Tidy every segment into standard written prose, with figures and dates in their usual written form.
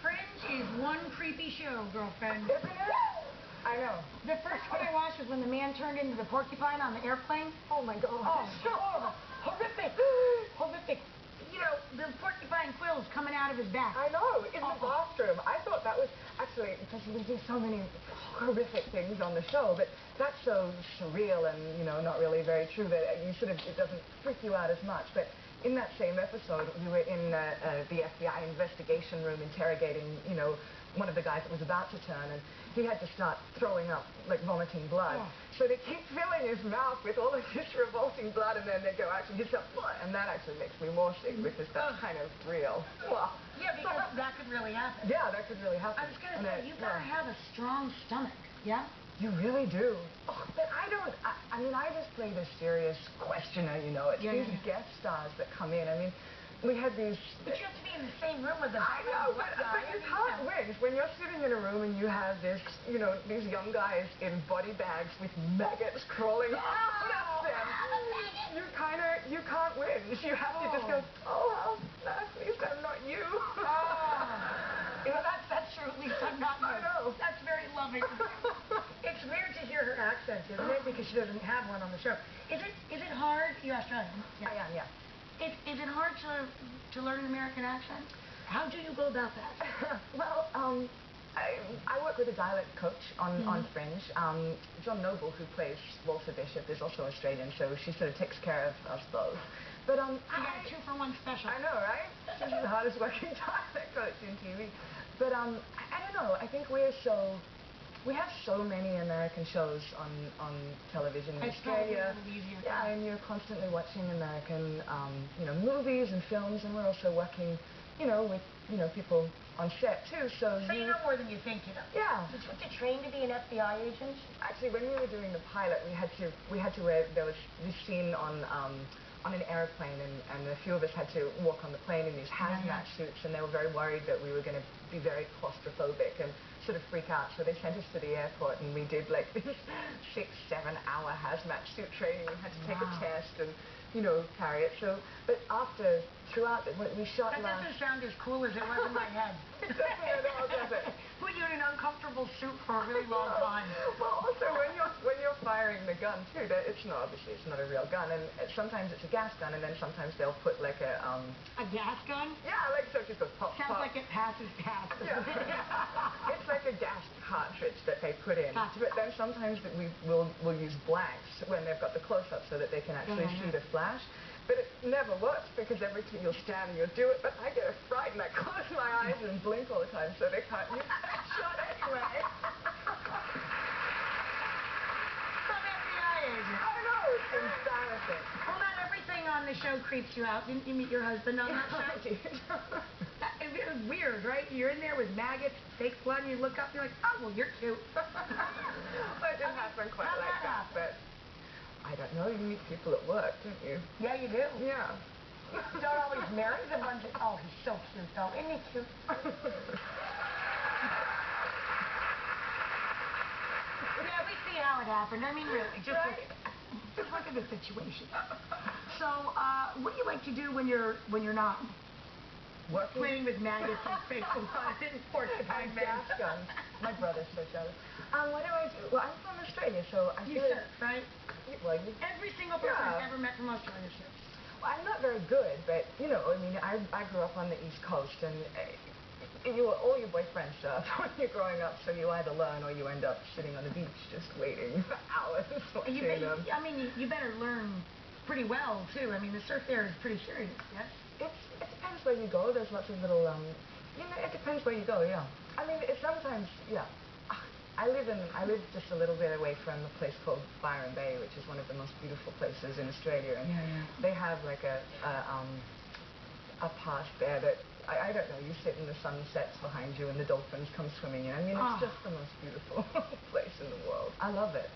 Fringe is one creepy show, girlfriend. Isn't it? I know. The first one I watched was when the man turned into the porcupine on the airplane. Oh my God. Oh, horrible. Horrific. Horrific. You know, the porcupine quills coming out of his back. I know, in the bathroom. I thought that was, actually, because we do so many horrific things on the show, but that's so surreal and, you know, not really very true that you sort of, it doesn't freak you out as much. But in that same episode, we were in the FBI investigation room interrogating, you know, one of the guys that was about to turn, and he had to start throwing up, like vomiting blood. Oh. So they keep filling his mouth with all of this revolting blood, and then they go, actually, he's got blood. And that actually makes me more sick because that's kind of real. Well, yeah, because that could really happen. yeah, that could really happen. I was going to say, you gotta have a strong stomach, yeah? You really do. Oh, but I mean, I just play the serious questioner, you know. It's these guest stars that come in. I mean, we had these... But you have to be in the same room with them. I know, but you can't win. When you're sitting in a room and you have this, you know, these young guys in body bags with maggots crawling out of them, you can't win. You have to just go, oh, well, at least I'm not you. You know, that's true. At least I'm not you. I know. That's very loving. It's weird to hear her accent, isn't it? Because she doesn't have one on the show. Is it hard? You're Australian. Yeah. I am, yeah. Is it hard to learn an American accent? How do you go about that? Well, I work with a dialect coach on Fringe. John Noble, who plays Walter Bishop, is also Australian, so she sort of takes care of us both. But you got a 2-for-1 special. I know, right? She's the hardest working dialect coach in TV. But I don't know. I think we have so many American shows on television in Australia. Yeah, and you're constantly watching American, you know, movies and films, and we're also working, you know, with, you know, people on set too. So you know more than you think you know. Yeah. Did you have to train to be an FBI agent? Actually, when we were doing the pilot, we had to wear, there was this scene on an airplane, and a few of us had to walk on the plane in these hazmat suits, and they were very worried that we were going to be very claustrophobic and sort of freak out. So they sent us to the airport, and we did like this 6-7 hour hazmat suit training. We had to take a test and, you know, carry it. So, but throughout, we shot that doesn't sound as cool as it was in my head. It doesn't at all, does it? Put you in an uncomfortable suit for a really long time. Well, also when you're firing the gun too, it's not a real gun, and sometimes it's a gas gun, and then sometimes they'll put like a gas gun? Yeah, like so it just goes pop. Sounds pop. like it passes gas. Yeah. It's like a gas cartridge that they put in. Gotcha. But then sometimes we'll use blanks when they've got the close-up so that they can actually shoot a flash. But it never works because every time you'll stand and you'll do it, but I get a fright and I close my eyes and blink all the time so they can't use that shot anyway. Some FBI agent. I know, it's embarrassing. Well, not everything on the show creeps you out. Didn't you meet your husband on that show? I did. It was weird, right? You're in there with maggots, fake blood, and you look up and you're like, oh, well, you're cute. Well, it didn't happen quite like that, but I don't know, you meet people at work, don't you? Yeah, you do. Yeah. Don't always marry the ones that, oh, he's so cute, though. Isn't he cute? Yeah, we see how it happened. I mean, really, just look at the situation. So, what do you like to do when you're not working? Playing with maggots and fake blood and porcupine gas guns. My brother's so jealous. What do I do? Well, I'm from Australia, so I You surf, right? Well, every single person I've ever met from Australia surfs. Well, I'm not very good, but, you know, I mean, I grew up on the East Coast, and all your boyfriends surf when you're growing up, so you either learn or you end up sitting on the beach just waiting for hours watching them. I mean, you better learn pretty well, too. I mean, the surf there is pretty serious, yes? It depends where you go. There's lots of little, you know, it depends where you go, yeah. I mean, sometimes, yeah. I live just a little bit away from a place called Byron Bay, which is one of the most beautiful places in Australia, and they have like a part there that, I don't know, you sit and the sun sets behind you and the dolphins come swimming in. I mean, it's just the most beautiful place in the world. I love it.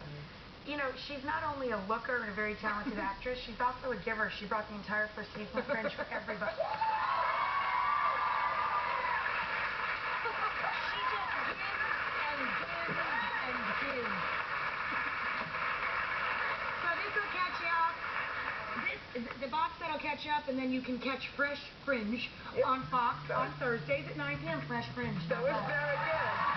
You know, she's not only a looker and a very talented actress, she's also a giver. She brought the entire first season of Fringe for everybody. She just gives and gives and gives. So this will catch you up. The box that'll catch you up, and then you can catch Fresh Fringe on Fox on Thursdays at 9 p.m. Fresh Fringe. That was very good.